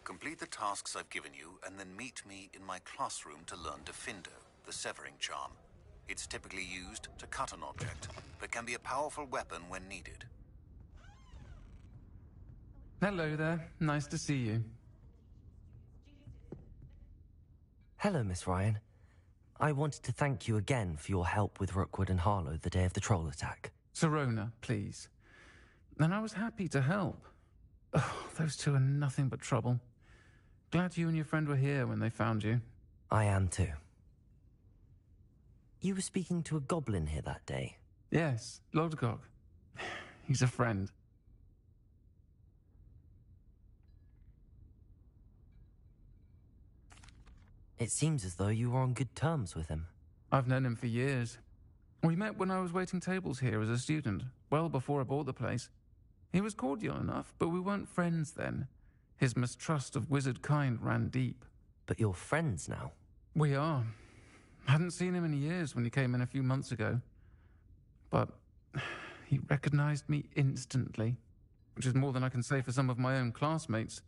Complete the tasks I've given you, and then meet me in my classroom to learn Defindo, the severing charm. It's typically used to cut an object, but can be a powerful weapon when needed. Hello there. Nice to see you. Hello, Miss Ryan. I wanted to thank you again for your help with Rookwood and Harlow the day of the troll attack. Sirona, please. And I was happy to help. Oh, those two are nothing but trouble. Glad you and your friend were here when they found you. I am too. You were speaking to a goblin here that day? Yes, Lodgok. He's a friend. It seems as though you were on good terms with him. I've known him for years. We met when I was waiting tables here as a student, well before I bought the place. He was cordial enough, but we weren't friends then. His mistrust of wizard kind ran deep. But you're friends now? We are. Hadn't seen him in years when he came in a few months ago. But he recognized me instantly, which is more than I can say for some of my own classmates.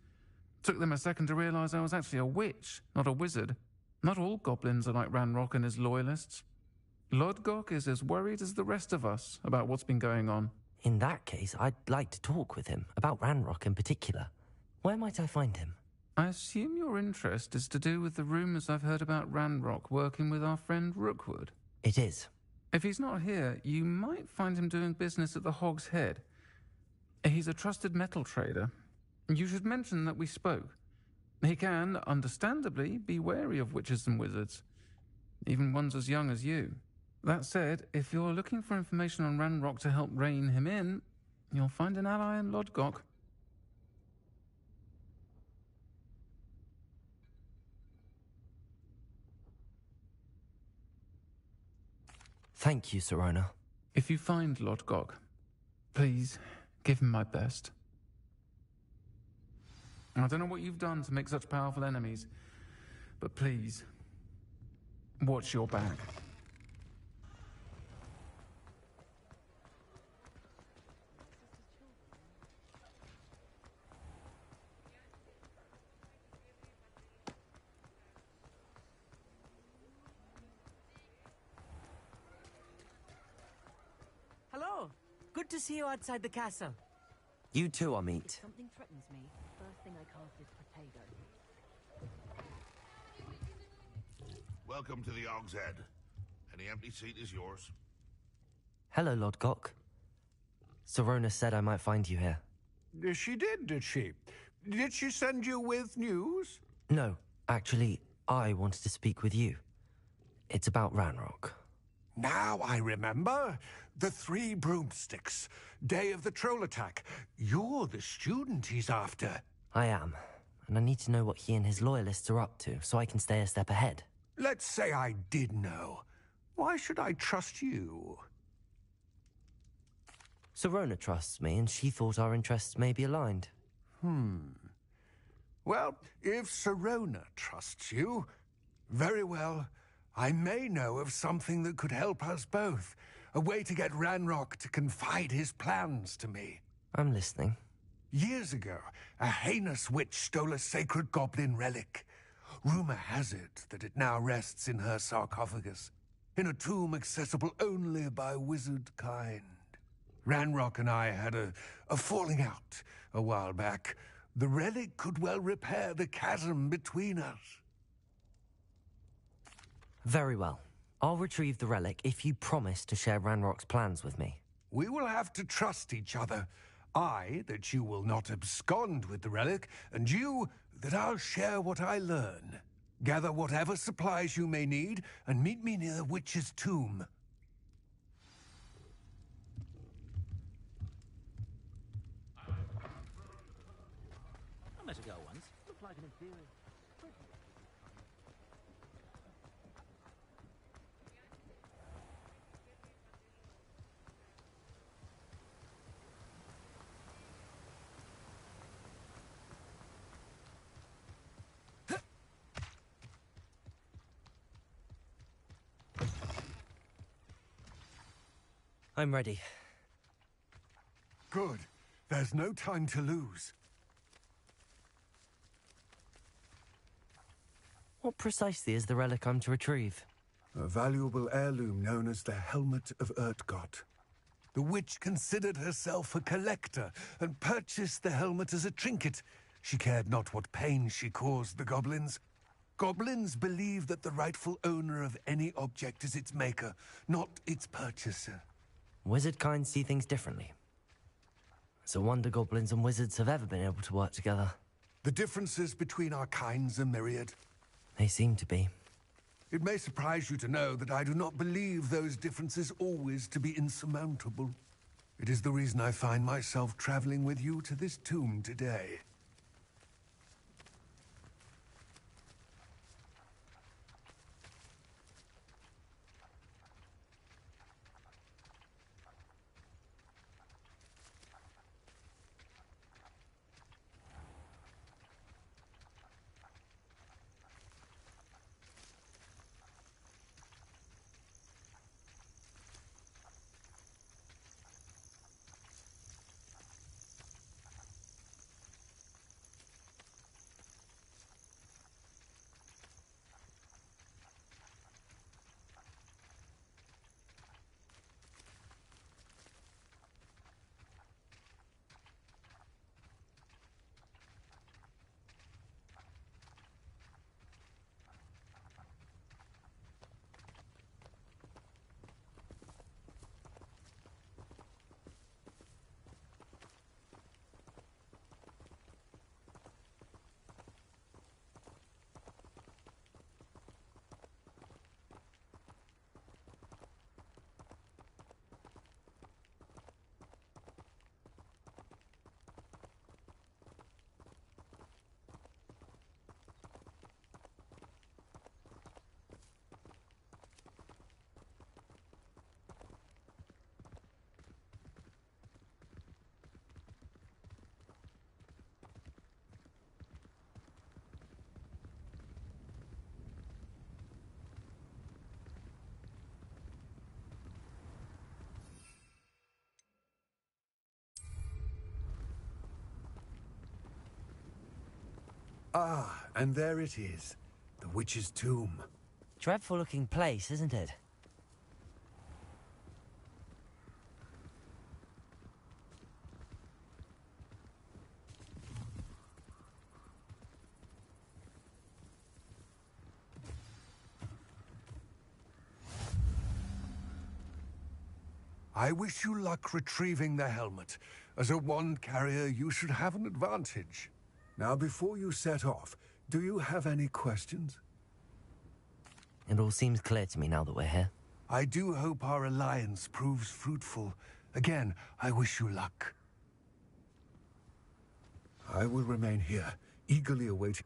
Took them a second to realize I was actually a witch, not a wizard. Not all goblins are like Ranrock and his loyalists. Lodgok is as worried as the rest of us about what's been going on. In that case, I'd like to talk with him, about Ranrock in particular. Where might I find him? I assume your interest is to do with the rumors I've heard about Ranrock working with our friend Rookwood. It is. If he's not here, you might find him doing business at the Hog's Head. He's a trusted metal trader. You should mention that we spoke. He can, understandably, be wary of witches and wizards, even ones as young as you. That said, if you're looking for information on Ranrock to help rein him in, you'll find an ally in Lodgok. Thank you, Sirona. If you find Lodgok, please give him my best. I don't know what you've done to make such powerful enemies, but please, watch your back. Hello. Good to see you outside the castle. You too, Amit. If something threatens me, first thing I cast is potato. Welcome to the Hog's Head. Any empty seat is yours. Hello, Lodgok. Sirona said I might find you here. She did she? Did she send you with news? No, actually, I wanted to speak with you. It's about Ranrock. Now I remember. The 3 broomsticks. Day of the troll attack. You're the student he's after. I am, and I need to know what he and his loyalists are up to so I can stay a step ahead. Let's say I did know. Why should I trust you? Sirona trusts me, and she thought our interests may be aligned. Well, if Sirona trusts you, very well. I may know of something that could help us both. A way to get Ranrock to confide his plans to me. I'm listening. Years ago, a heinous witch stole a sacred goblin relic. Rumor has it that it now rests in her sarcophagus, in a tomb accessible only by wizard kind. Ranrock and I had a falling out a while back. The relic could well repair the chasm between us. Very well. I'll retrieve the relic if you promise to share Ranrock's plans with me. We will have to trust each other. I, that you will not abscond with the relic, and you, that I'll share what I learn. Gather whatever supplies you may need, and meet me near the witch's tomb. I met a girl once. Looked like an inferior. I'm ready. Good. There's no time to lose. What precisely is the relic I'm to retrieve? A valuable heirloom known as the Helmet of Urtgott. The witch considered herself a collector and purchased the helmet as a trinket. She cared not what pain she caused the goblins. Goblins believe that the rightful owner of any object is its maker, not its purchaser. Wizard kind see things differently. It's a wonder goblins and wizards have ever been able to work together. The differences between our kinds are myriad. They seem to be. It may surprise you to know that I do not believe those differences always to be insurmountable. It is the reason I find myself traveling with you to this tomb today. Ah, and there it is. The witch's tomb. Dreadful looking place, isn't it? I wish you luck retrieving the helmet. As a wand carrier, you should have an advantage. Now, before you set off, do you have any questions? It all seems clear to me now that we're here. I do hope our alliance proves fruitful. Again, I wish you luck. I will remain here, eagerly awaiting.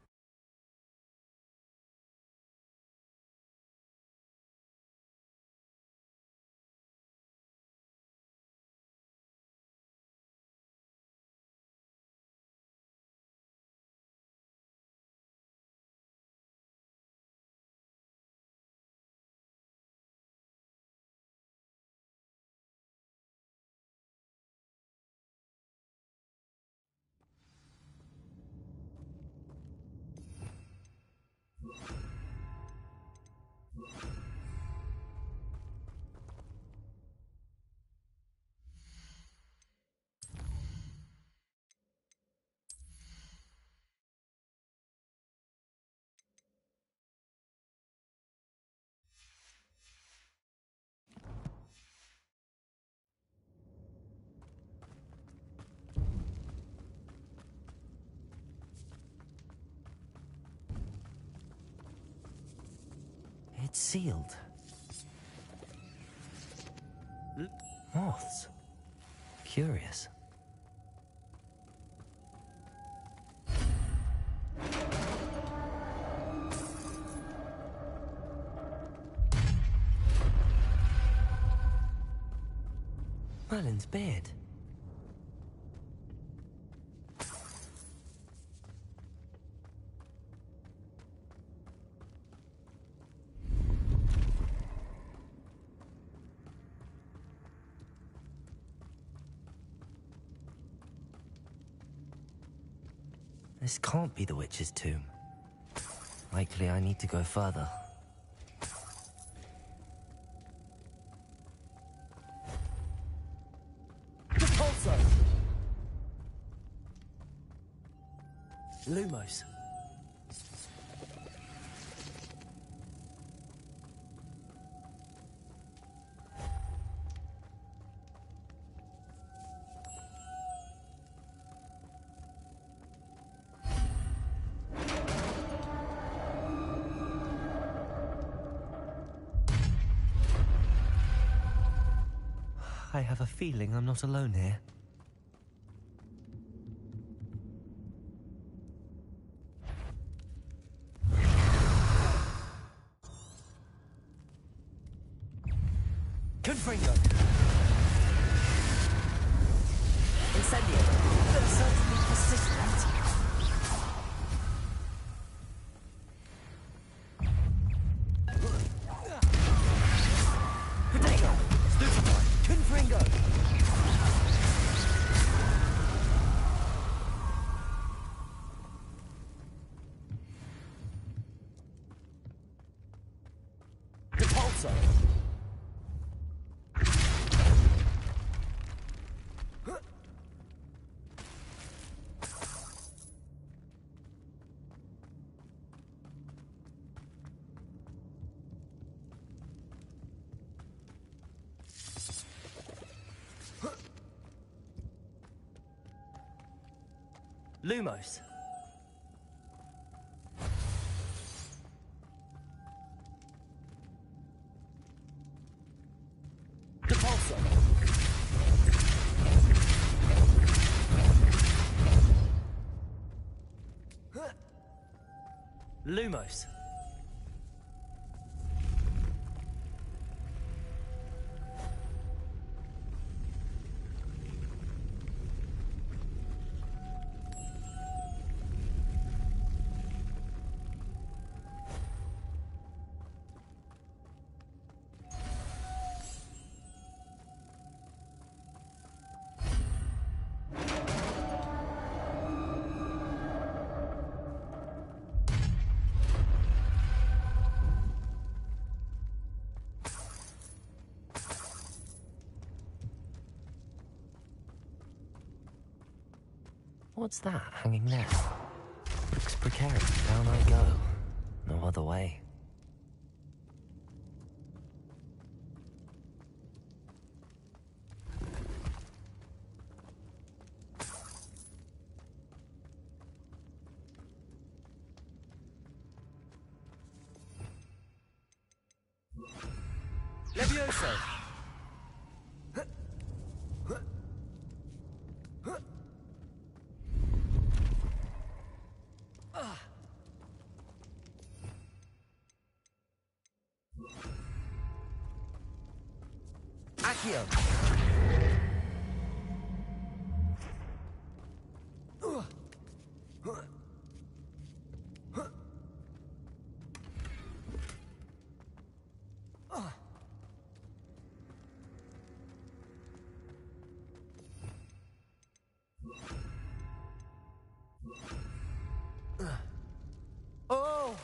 It's sealed. Moths. Curious. Merlin's beard. This can't be the witch's tomb. Likely I need to go further. Repulsor! Lumos. I have a feeling I'm not alone here. Confringo! Incendio! They're certainly persistent. Potato! Stupefy! Confringo! Repulsor! Lumos. Repulsor. Lumos. What's that hanging there? Looks precarious. Down I go. No other way. Levioso! Accio! Oh!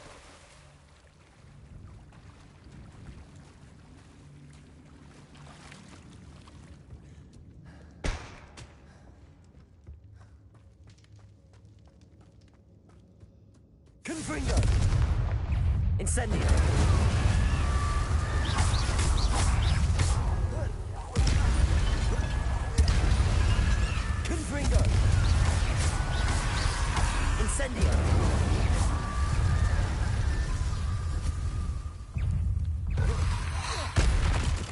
Confringo! Incendio! Confringo! Incendio!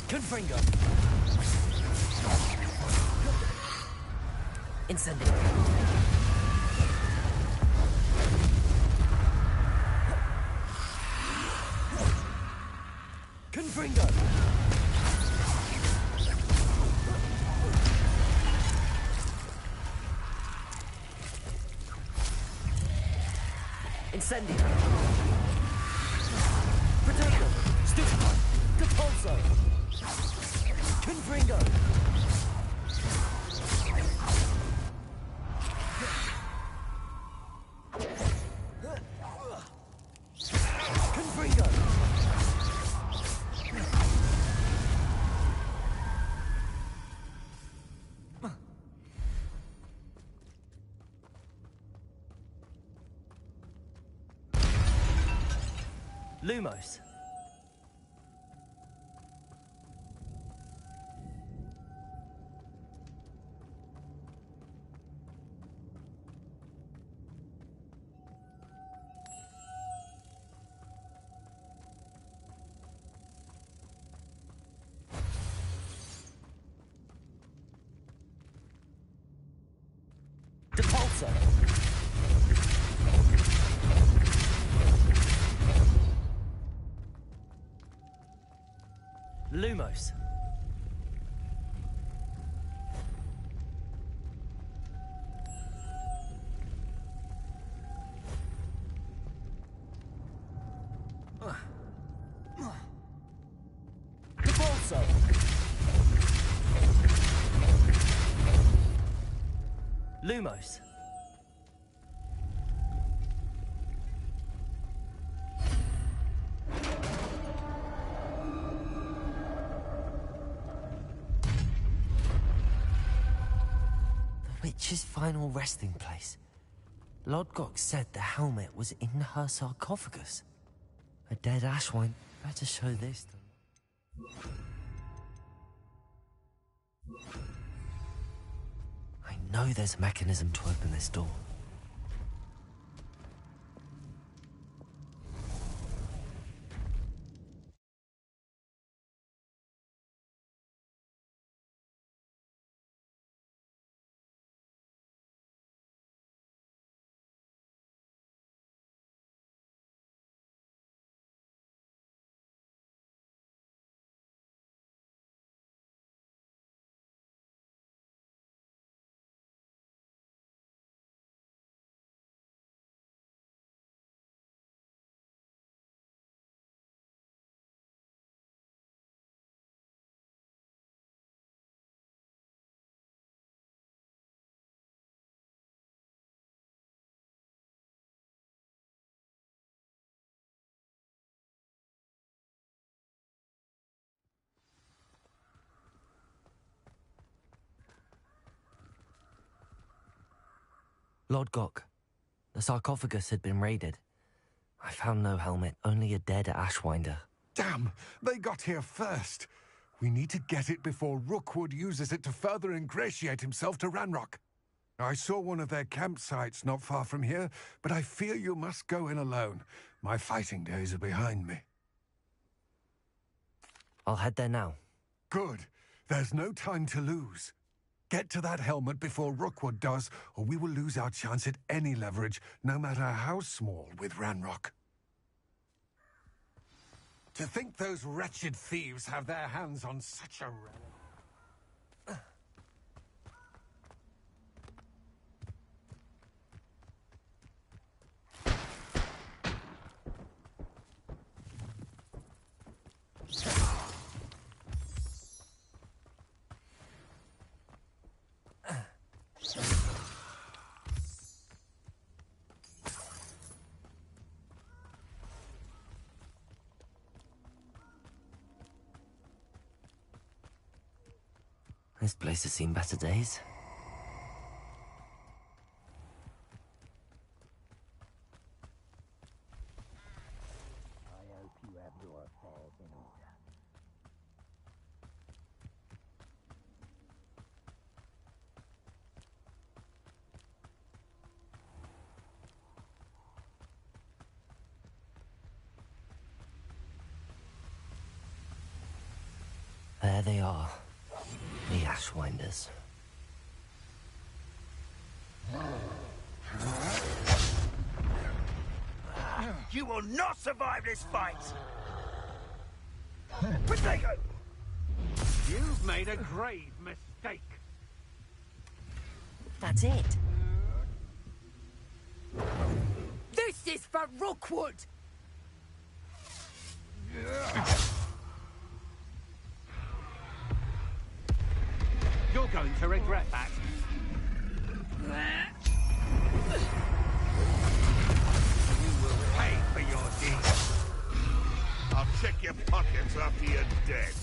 Confringo! Incendio! Confringo! Incendio! Potato! Stupefy! Repulso! Confringo! Lumos. Depulso. Lumos. Depulso. Lumos. The witch's final resting place. Lodgok said the helmet was in her sarcophagus. A dead ashwine. Better show this to I know there's a mechanism to open this door. Lodgok. The sarcophagus had been raided. I found no helmet, only a dead ashwinder. Damn! They got here first. We need to get it before Rookwood uses it to further ingratiate himself to Ranrock. I saw one of their campsites not far from here, but I fear you must go in alone. My fighting days are behind me. I'll head there now. Good. There's no time to lose. Get to that helmet before Rookwood does, or we will lose our chance at any leverage, no matter how small, with Ranrock. To think those wretched thieves have their hands on such a relic. This place has seen better days. I hope you have your affairs in order. There they are. The Ashwinders. You will not survive this fight! Potato! You've made a grave mistake. That's it. This is for Rookwood! You're going to regret that. You will pay for your deeds. I'll check your pockets after you're dead.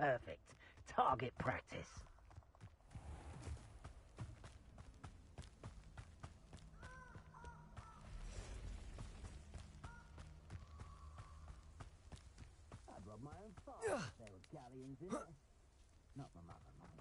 Perfect. Target practice. I'd rob my own farm if there were galleons in it. Not my mother, mind.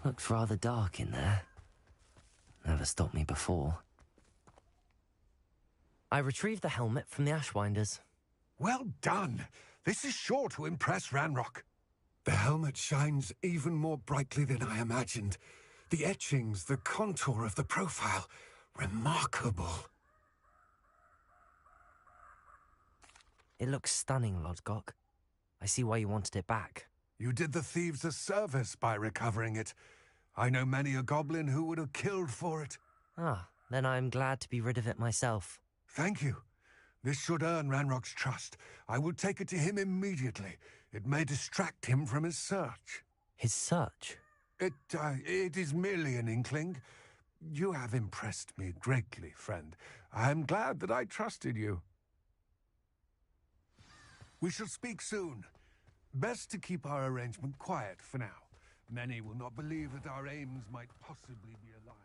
Looks rather dark in there. Never stopped me before. I retrieved the helmet from the Ashwinders. Well done. This is sure to impress Ranrock. The helmet shines even more brightly than I imagined. The etchings, the contour of the profile. Remarkable. It looks stunning, Lodgok. I see why you wanted it back. You did the thieves a service by recovering it. I know many a goblin who would have killed for it. Ah, then I'm glad to be rid of it myself. Thank you. This should earn Ranrock's trust. I will take it to him immediately. It may distract him from his search. His search? It is merely an inkling. You have impressed me greatly, friend. I am glad that I trusted you. We shall speak soon. Best to keep our arrangement quiet for now. Many will not believe that our aims might possibly be aligned.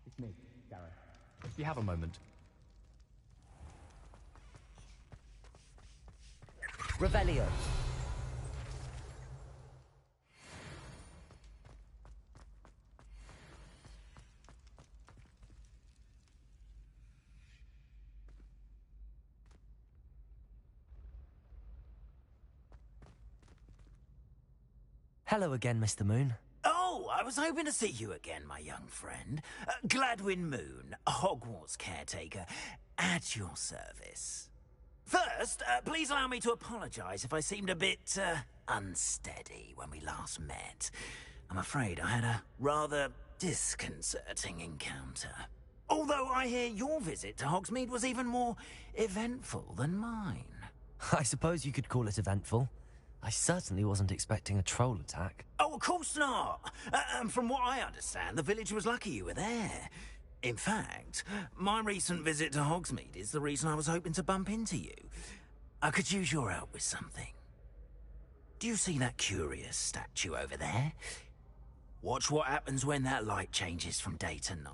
It's me, Gareth. If you have a moment. Revelio. Hello again, Mr. Moon. Oh, I was hoping to see you again, my young friend. Gladwin Moon, Hogwarts caretaker, at your service. First, please allow me to apologize if I seemed a bit, unsteady when we last met. I'm afraid I had a rather disconcerting encounter. Although I hear your visit to Hogsmeade was even more eventful than mine. I suppose you could call it eventful. I certainly wasn't expecting a troll attack. Oh, of course not. From what I understand, the village was lucky you were there. In fact, my recent visit to Hogsmeade is the reason I was hoping to bump into you. I could use your help with something. Do you see that curious statue over there? Watch what happens when that light changes from day to night.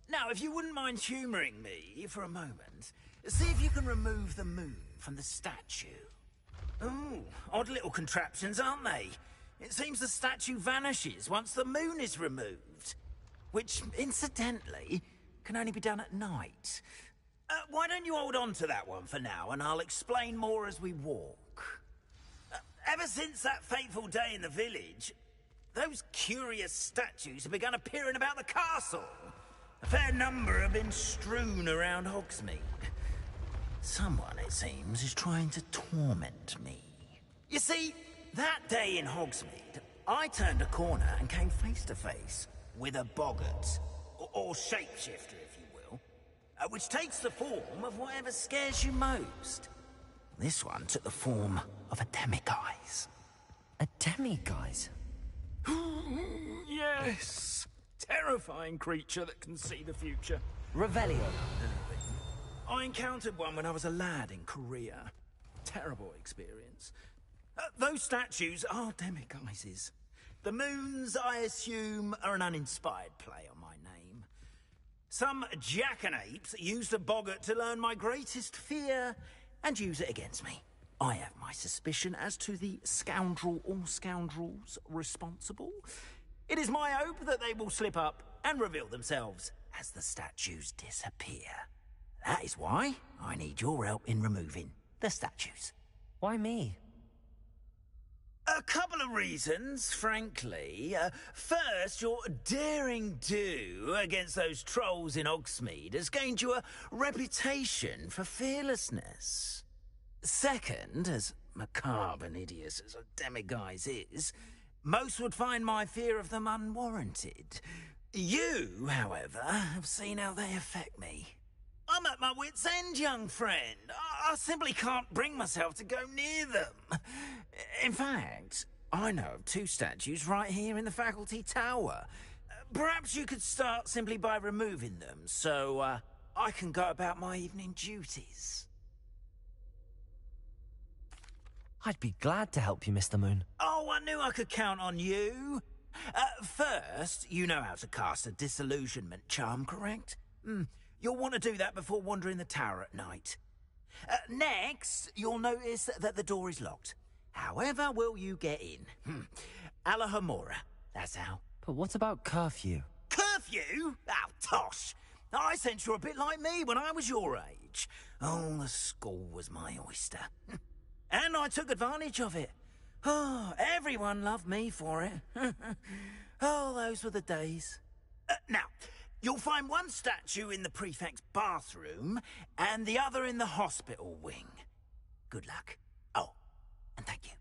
Now, if you wouldn't mind humouring me for a moment, see if you can remove the moon from the statue. Ooh, odd little contraptions, aren't they? It seems the statue vanishes once the moon is removed. Which, incidentally, can only be done at night. Why don't you hold on to that one for now, and I'll explain more as we walk. Ever since that fateful day in the village, those curious statues have begun appearing about the castle. A fair number have been strewn around Hogsmeade. Someone, it seems, is trying to torment me. You see, that day in Hogsmeade, I turned a corner and came face to face with a boggart, or shapeshifter, if you will, which takes the form of whatever scares you most. This one took the form of a demiguise. A demiguise? Yes! Terrifying creature that can see the future. Revelio. I encountered one when I was a lad in Korea. Terrible experience. Those statues are demiguises. The moons, I assume, are an uninspired play on my name. Some jackanapes used a boggart to learn my greatest fear and use it against me. I have my suspicion as to the scoundrel or scoundrels responsible. It is my hope that they will slip up and reveal themselves as the statues disappear. That is why I need your help in removing the statues. Why me? A couple of reasons, frankly. First, your daring do against those trolls in Hogsmeade has gained you a reputation for fearlessness. Second, as macabre and hideous as a demiguise is, most would find my fear of them unwarranted. You, however, have seen how they affect me. I'm at my wit's end, young friend. I simply can't bring myself to go near them. In fact, I know of two statues right here in the faculty tower. Perhaps you could start simply by removing them, so I can go about my evening duties. I'd be glad to help you, Mr. Moon. Oh, I knew I could count on you. First, you know how to cast a disillusionment charm, correct? You'll want to do that before wandering the tower at night. Next, you'll notice that the door is locked. However will you get in? Alahomora, that's how. But what about curfew? Curfew? Oh, tosh. I sense you're a bit like me when I was your age. Oh, the school was my oyster. And I took advantage of it. Oh, everyone loved me for it. Oh, those were the days. Now, you'll find one statue in the prefect's bathroom and the other in the hospital wing. Good luck. Oh, and thank you.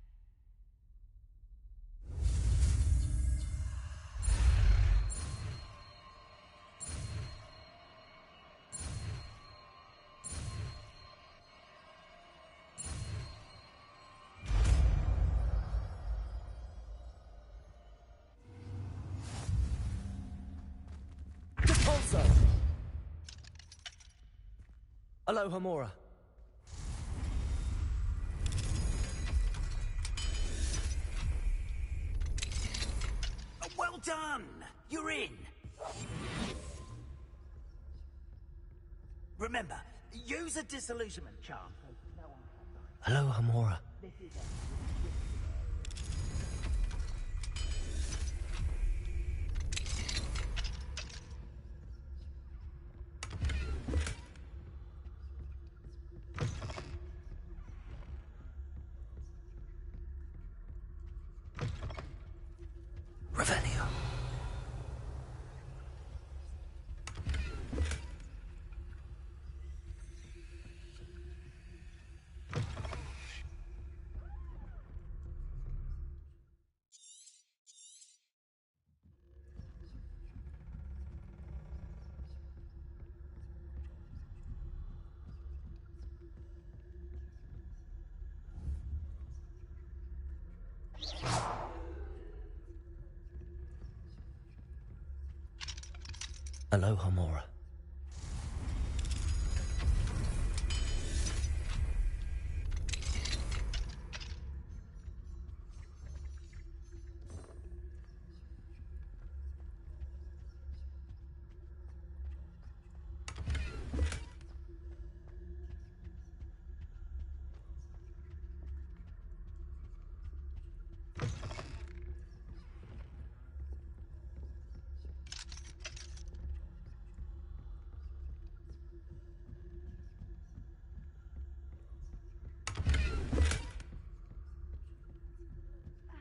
Repulsor. 'Aloha, Mora. You're in. Remember, use a disillusionment charm. Hello, Hamora. Revelio. Hello, Hamora.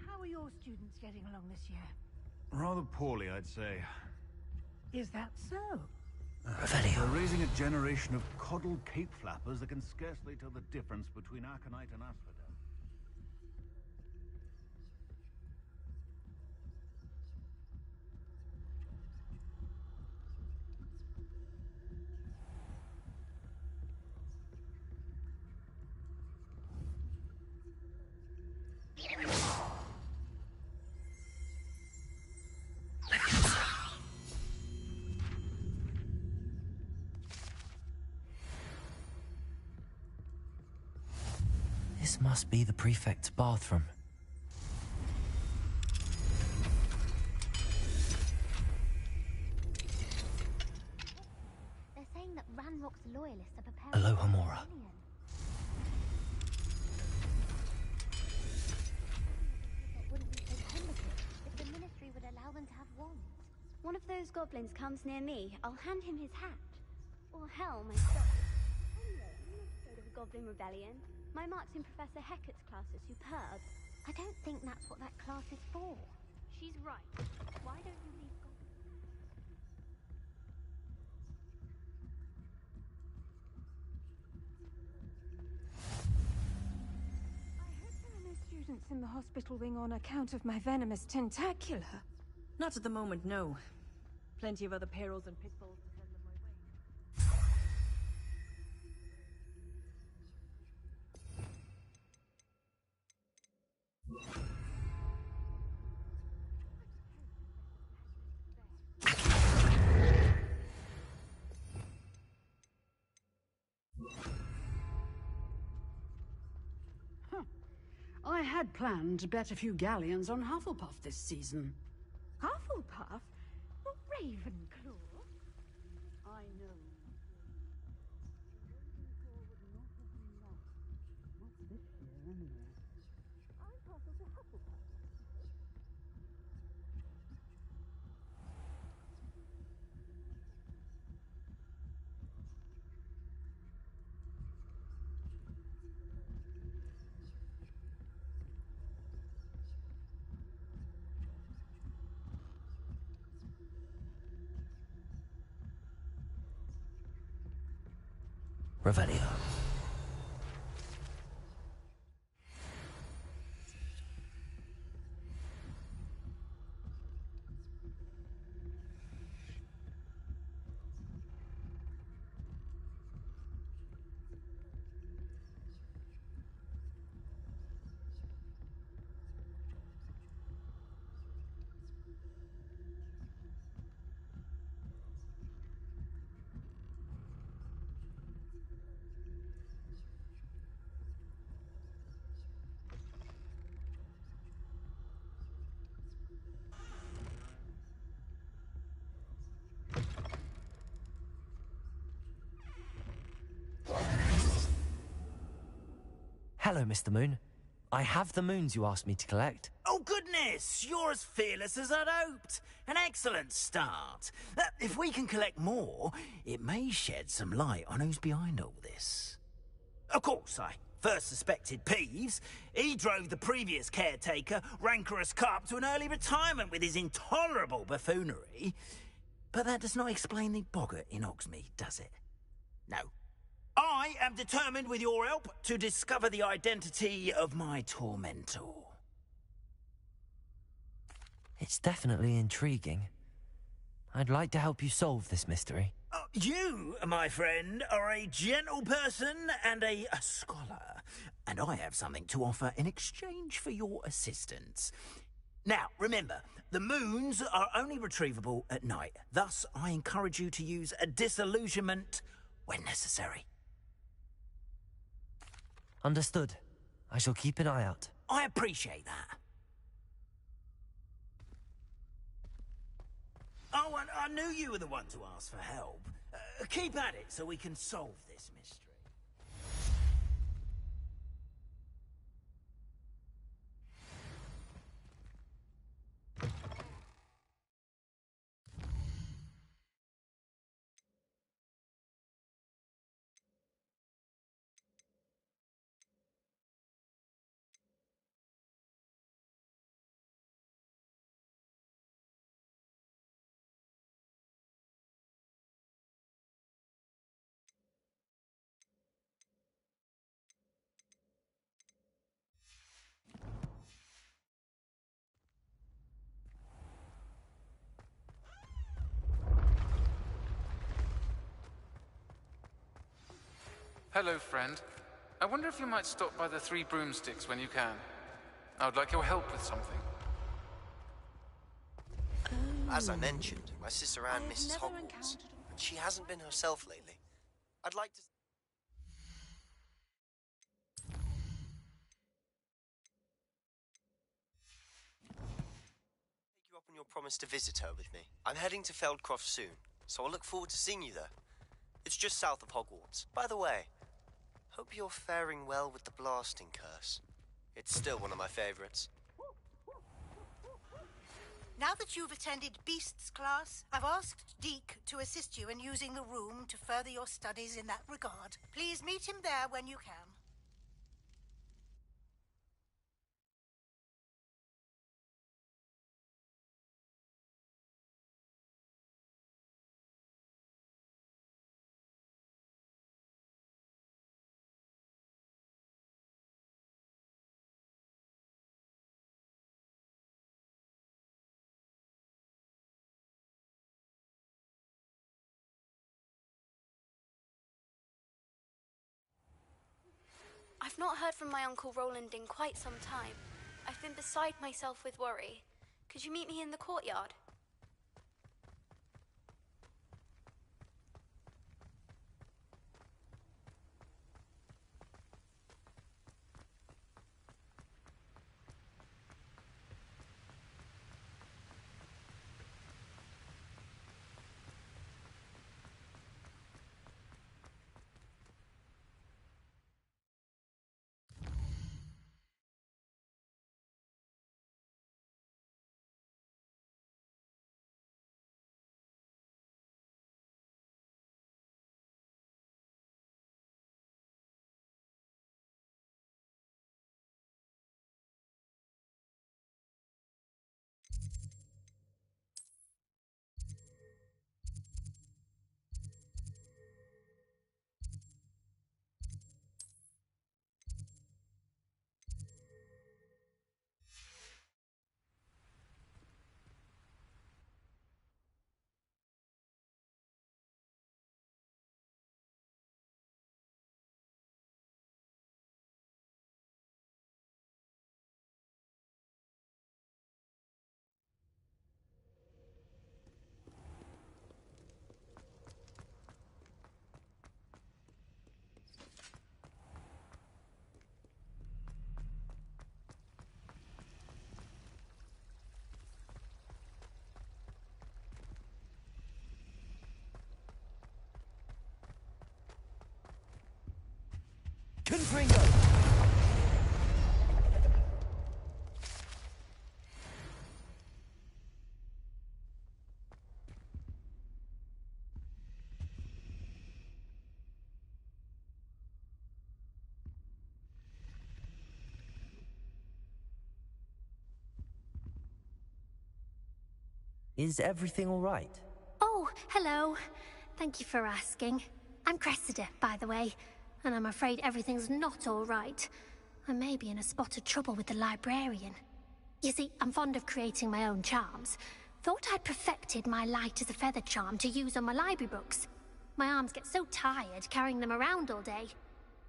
How are your students getting along this year? Rather poorly, I'd say. Is that so? Revelio. They're raising a generation of coddled cape flappers that can scarcely tell the difference between aconite and asphodel. This must be the prefect's bathroom. They're saying that Ranrock's loyalists are preparing Hello, for Hamora. rebellion. It wouldn't be so combative if the ministry would allow them to have wands. One of those goblins comes near me, I'll hand him his hat. Or hell, my soul. Anyway, I'm not afraid of a goblin rebellion. My marks in Professor Hecat's class are superb. I don't think that's what that class is for. She's right. Why don't you leave goblins? I hope there are no students in the hospital wing on account of my venomous tentacular. Not at the moment, no. Plenty of other perils and pitfalls to send them my way. I had planned to bet a few galleons on Hufflepuff this season. Hufflepuff? Not Ravenclaw? I know. Ravenclaw would not have been that. Not this year, anyway. I'm partial to Hufflepuff myself. Revelio. Hello, Mr. Moon. I have the moons you asked me to collect. Oh, goodness! You're as fearless as I'd hoped. An excellent start. If we can collect more, it may shed some light on who's behind all this. Of course, I first suspected Peeves. He drove the previous caretaker, Rancorous Carp, to an early retirement with his intolerable buffoonery. But that does not explain the boggart in Hogsmeade, does it? No. I am determined, with your help, to discover the identity of my tormentor. It's definitely intriguing. I'd like to help you solve this mystery. You, my friend, are a gentle person and a scholar, and I have something to offer in exchange for your assistance. Now, remember, the moons are only retrievable at night. Thus, I encourage you to use a disillusionment when necessary. Understood. I shall keep an eye out. I appreciate that. Oh, and I knew you were the one to ask for help. Keep at it so we can solve this mystery. Hello, friend. I wonder if you might stop by the Three Broomsticks when you can. I would like your help with something. As I mentioned, my sister Anne misses Hogwarts, and she hasn't been herself lately. I'd like to... take you up on your promise to visit her with me. I'm heading to Feldcroft soon, so I'll look forward to seeing you there. It's just south of Hogwarts. By the way, hope you're faring well with the blasting curse. It's still one of my favorites. Now that you've attended Beasts class, I've asked Deke to assist you in using the room to further your studies in that regard. Please meet him there when you can. I've not heard from my Uncle Roland in quite some time. I've been beside myself with worry. Could you meet me in the courtyard? Confringo! Is everything all right? Oh, hello. Thank you for asking. I'm Cressida, by the way, and I'm afraid everything's not all right. I may be in a spot of trouble with the librarian. You see, I'm fond of creating my own charms. Thought I'd perfected my light as a feather charm to use on my library books. My arms get so tired carrying them around all day.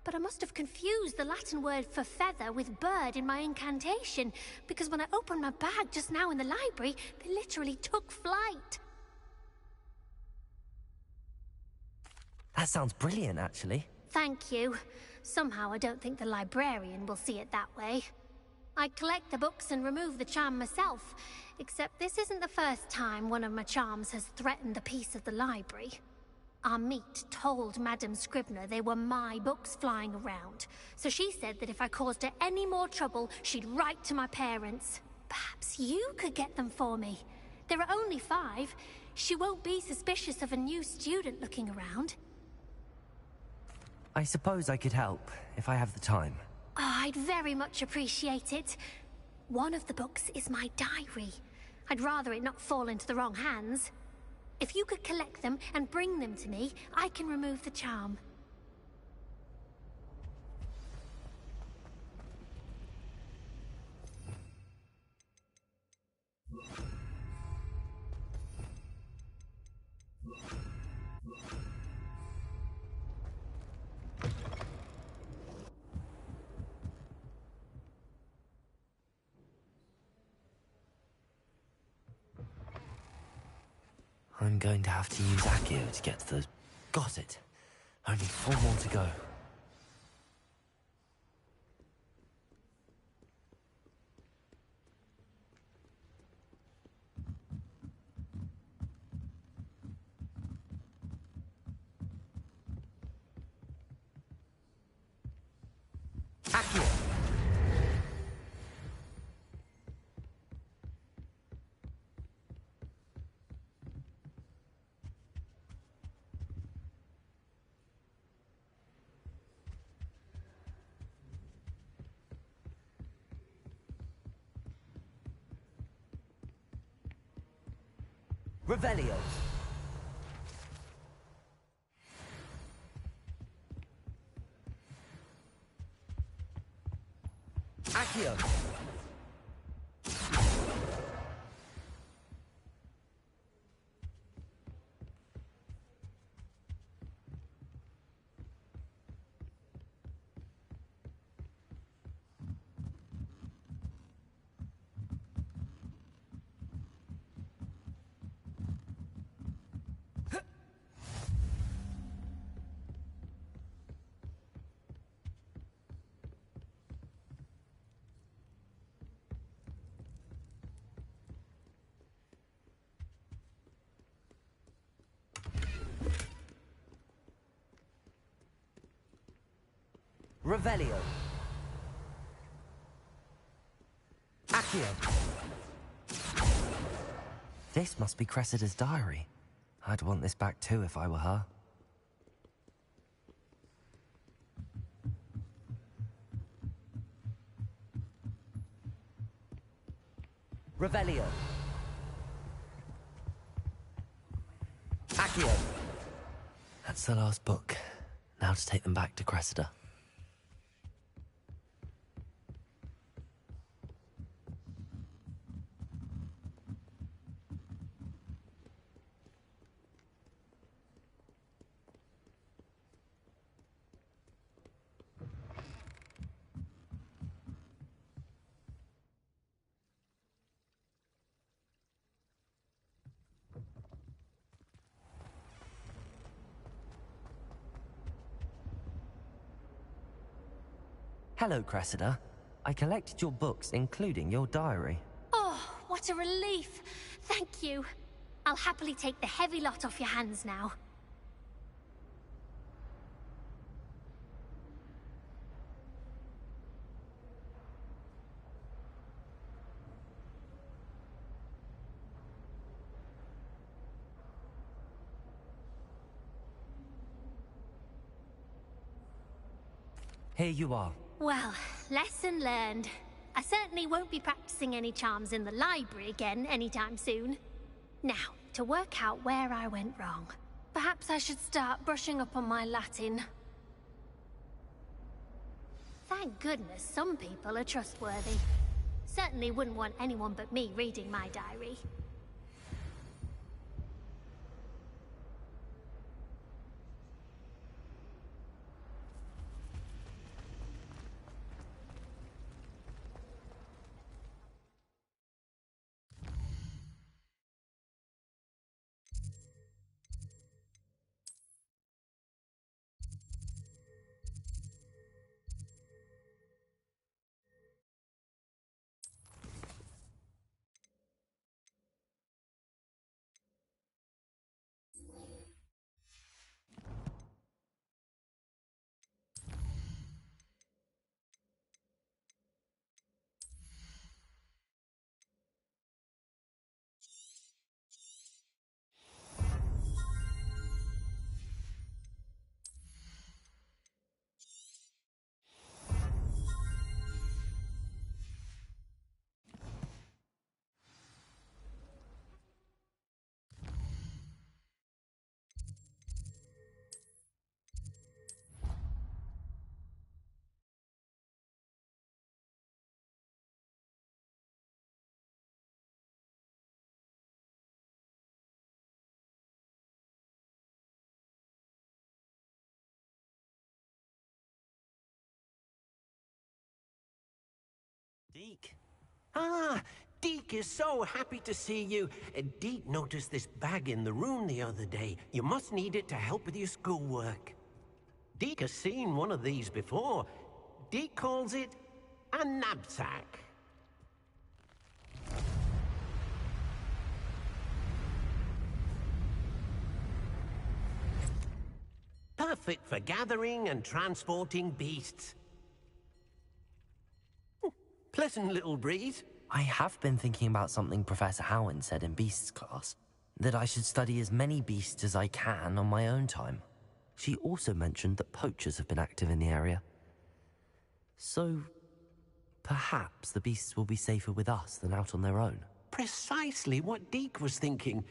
But I must have confused the Latin word for feather with bird in my incantation, because when I opened my bag just now in the library, they literally took flight. That sounds brilliant, actually. Thank you. Somehow I don't think the librarian will see it that way. I collect the books and remove the charm myself, except this isn't the first time one of my charms has threatened the peace of the library. Our meet told Madame Scribner they were my books flying around, so she said that if I caused her any more trouble, she'd write to my parents. Perhaps you could get them for me. There are only 5. She won't be suspicious of a new student looking around. I suppose I could help, if I have the time. Oh, I'd very much appreciate it. One of the books is my diary. I'd rather it not fall into the wrong hands. If you could collect them and bring them to me, I can remove the charm. I'm going to have to use Accio to get to those... Got it. Only 4 more to go. Accio! Revelio. Accio. Revelio. Accio. This must be Cressida's diary. I'd want this back too if I were her. Revelio. Accio. That's the last book. Now to take them back to Cressida. Hello, Cressida. I collected your books, including your diary. Oh, what a relief. Thank you. I'll happily take the heavy lot off your hands now. Here you are. Well, lesson learned. I certainly won't be practicing any charms in the library again anytime soon. Now, to work out where I went wrong. Perhaps I should start brushing up on my Latin. Thank goodness some people are trustworthy. Certainly wouldn't want anyone but me reading my diary. Deke. Ah, Deke is so happy to see you. Deke noticed this bag in the room the other day. You must need it to help with your schoolwork. Deke has seen one of these before. Deke calls it a knapsack. Perfect for gathering and transporting beasts. Pleasant little breeze. I have been thinking about something Professor Howard said in Beasts class, that I should study as many beasts as I can on my own time. She also mentioned that poachers have been active in the area. So, perhaps the beasts will be safer with us than out on their own. Precisely what Deke was thinking.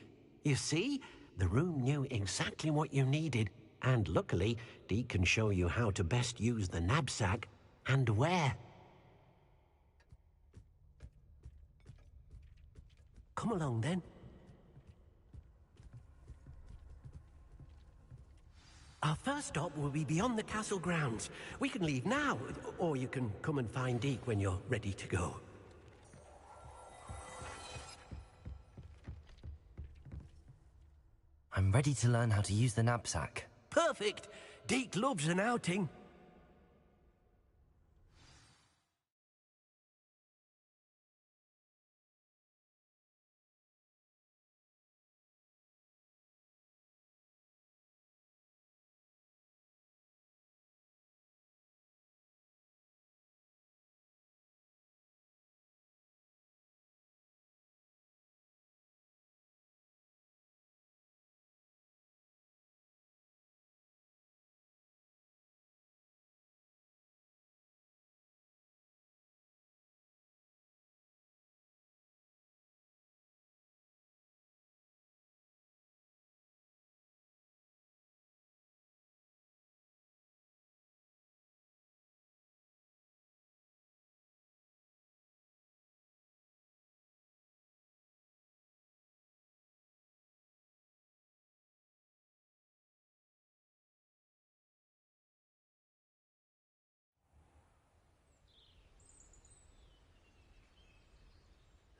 You see, the room knew exactly what you needed, and luckily, Deke can show you how to best use the knapsack and where. Come along, then. Our first stop will be beyond the castle grounds. We can leave now, or you can come and find Deke when you're ready to go. I'm ready to learn how to use the knapsack. Perfect! Deke loves an outing.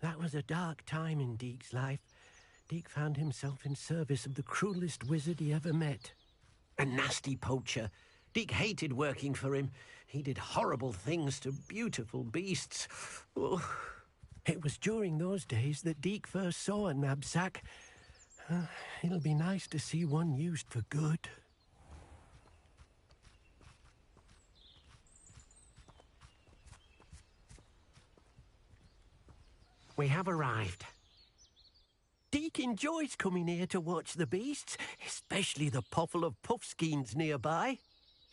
That was a dark time in Deke's life. Deke found himself in service of the cruelest wizard he ever met. A nasty poacher. Deke hated working for him. He did horrible things to beautiful beasts. Oh, it was during those days that Deke first saw a knapsack. It'll be nice to see one used for good. We have arrived. Deke enjoys coming here to watch the beasts, especially the potful of puffskeins nearby.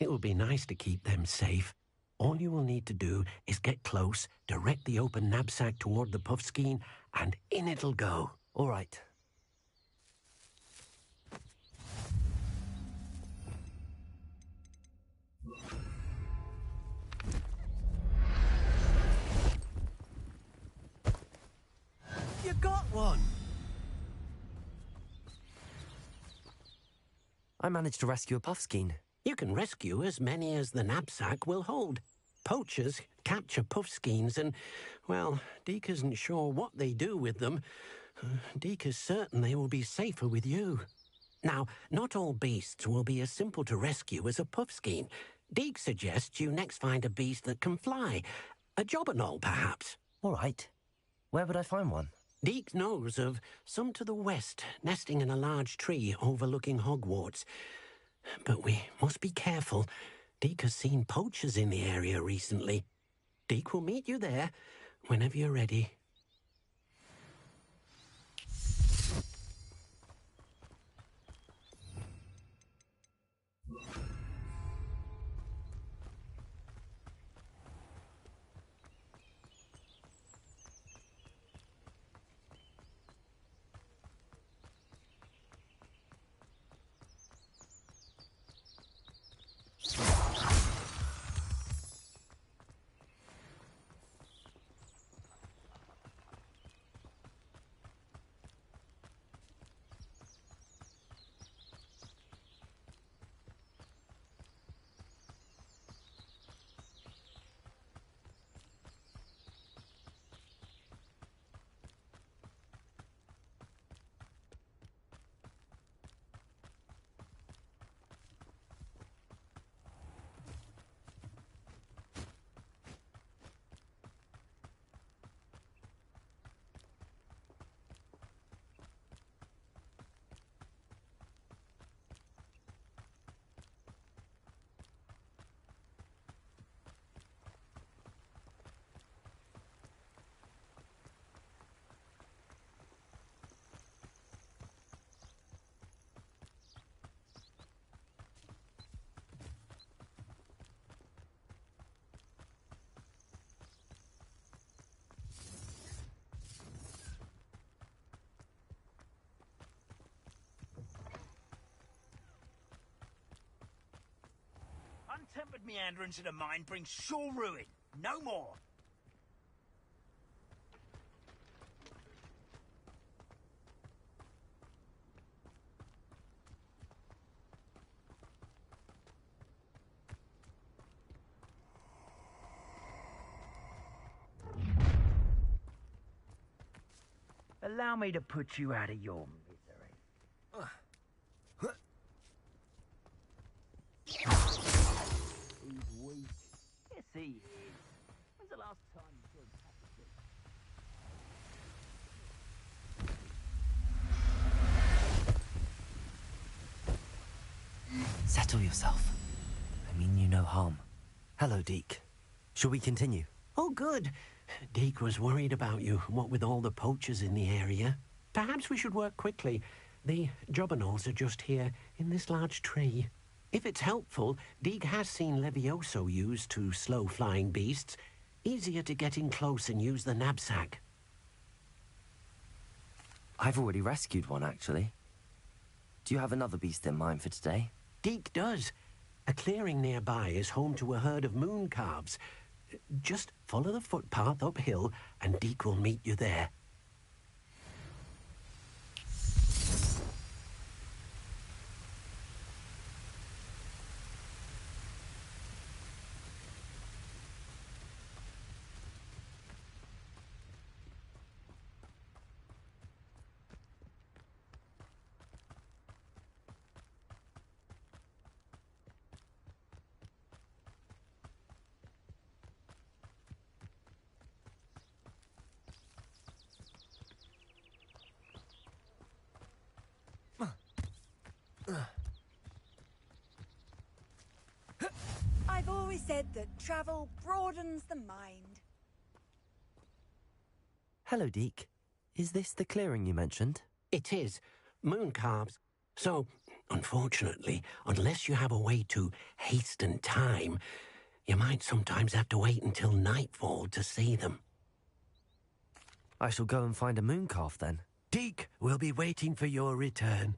It will be nice to keep them safe. All you will need to do is get close, direct the open knapsack toward the puffskein, and in it'll go. All right. one. I managed to rescue a puffskein. You can rescue as many as the knapsack will hold. Poachers capture puffskeins and, well, Deke isn't sure what they do with them. Deke is certain they will be safer with you. Now, not all beasts will be as simple to rescue as a puffskein. Deke suggests you next find a beast that can fly. A jobberknoll, perhaps. All right. Where would I find one? Deke knows of some to the west, nesting in a large tree overlooking Hogwarts. But we must be careful. Deke has seen poachers in the area recently. Deke will meet you there whenever you're ready. Untempered meanderings of the mind bring sure ruin. No more. Allow me to put you out of your misery. He's weak. Yes, he is. When's the last time you saw him tap Settle yourself. I mean you no harm. Hello, Deke. Shall we continue? Oh, good. Deke was worried about you, what with all the poachers in the area. Perhaps we should work quickly. The jobberknolls are just here, in this large tree. If it's helpful, Deke has seen Levioso used to slow flying beasts. Easier to get in close and use the knapsack. I've already rescued one, actually. Do you have another beast in mind for today? Deke does. A clearing nearby is home to a herd of moon calves. Just follow the footpath uphill and Deke will meet you there. I've always said that travel broadens the mind. Hello, Deke. Is this the clearing you mentioned? It is. Moon calves. So, unfortunately, unless you have a way to hasten time, you might sometimes have to wait until nightfall to see them. I shall go and find a moon calf then. Deke will be waiting for your return.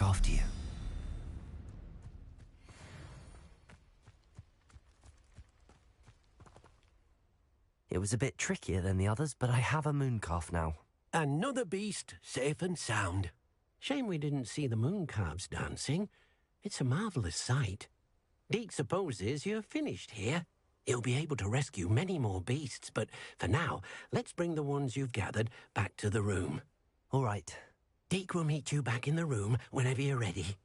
after you. It was a bit trickier than the others, but I have a mooncalf now. Another beast, safe and sound. Shame we didn't see the mooncalves dancing. It's a marvellous sight. Deke supposes you're finished here. He'll be able to rescue many more beasts, but for now, let's bring the ones you've gathered back to the room. All right. Deke will meet you back in the room whenever you're ready.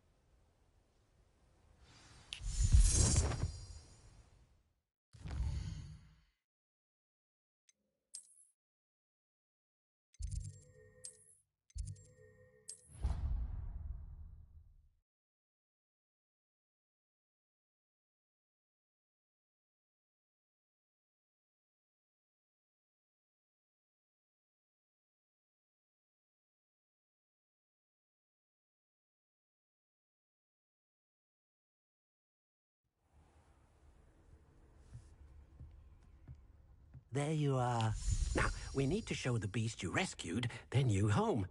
There you are. Now, we need to show the beast you rescued their new home.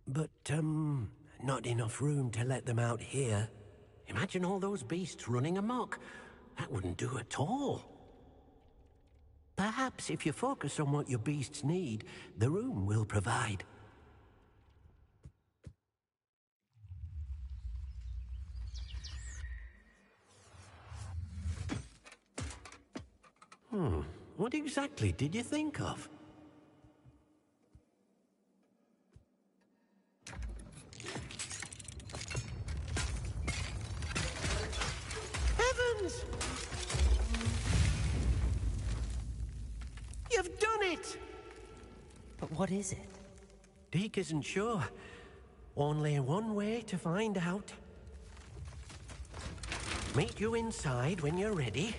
But, not enough room to let them out here. Imagine all those beasts running amok. That wouldn't do at all. Perhaps if you focus on what your beasts need, the room will provide. What exactly did you think of? Heavens! You've done it! But what is it? Deke isn't sure. Only one way to find out. Meet you inside when you're ready.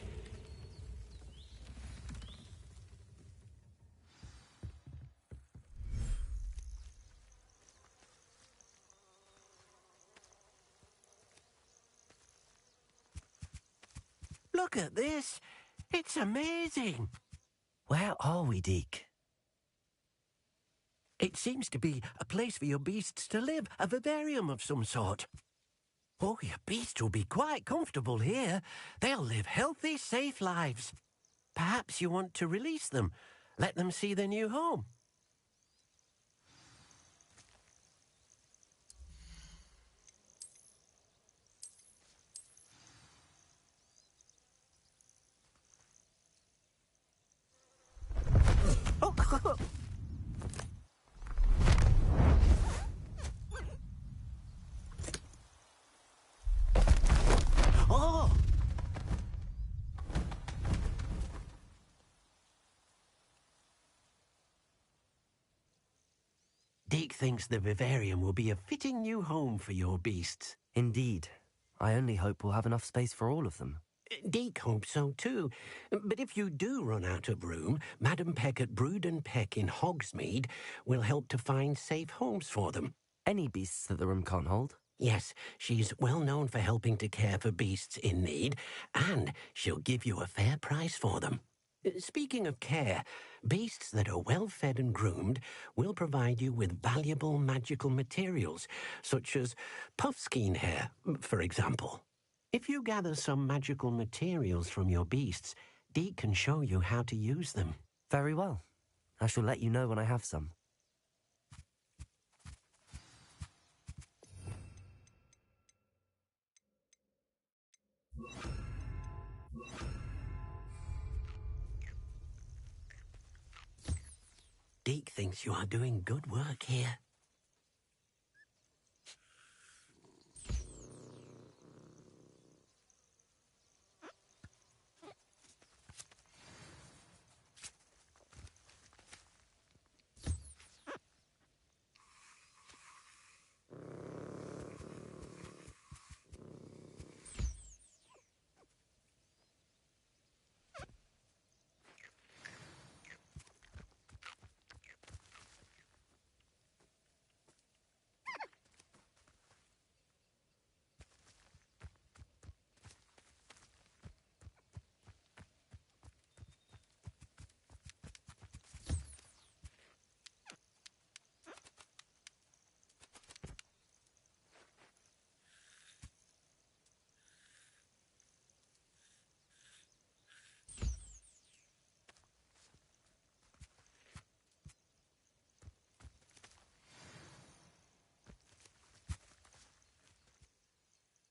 Look at this. It's amazing. Where are we, Deke? It seems to be a place for your beasts to live, a vivarium of some sort. Oh, your beasts will be quite comfortable here. They'll live healthy, safe lives. Perhaps you want to release them, let them see their new home. Oh! Deke thinks the vivarium will be a fitting new home for your beasts. Indeed. I only hope we'll have enough space for all of them. Deke hopes so too. But if you do run out of room, Madam Peck at Brood and Peck in Hogsmeade will help to find safe homes for them. Any beasts that the room can't hold? Yes, she's well known for helping to care for beasts in need, and she'll give you a fair price for them. Speaking of care, beasts that are well fed and groomed will provide you with valuable magical materials, such as puffskein hair, for example. If you gather some magical materials from your beasts, Deke can show you how to use them. Very well. I shall let you know when I have some. Deke thinks you are doing good work here.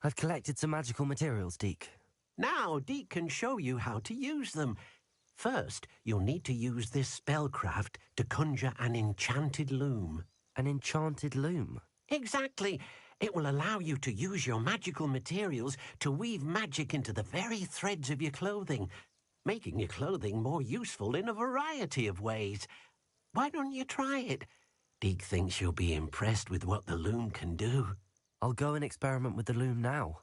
I've collected some magical materials, Deke. Now, Deke can show you how to use them. First, you'll need to use this spellcraft to conjure an enchanted loom. An enchanted loom? Exactly. It will allow you to use your magical materials to weave magic into the very threads of your clothing, making your clothing more useful in a variety of ways. Why don't you try it? Deke thinks you'll be impressed with what the loom can do. I'll go and experiment with the loom now.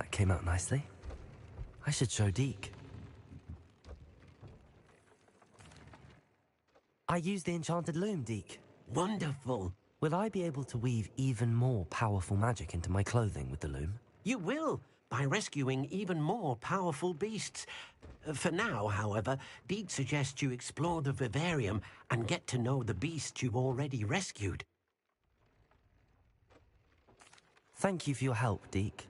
That came out nicely. I should show Deke. I used the enchanted loom, Deke. Wonderful. Will I be able to weave even more powerful magic into my clothing with the loom? You will, by rescuing even more powerful beasts. For now, however, Deke suggests you explore the vivarium and get to know the beasts you've already rescued. Thank you for your help, Deke.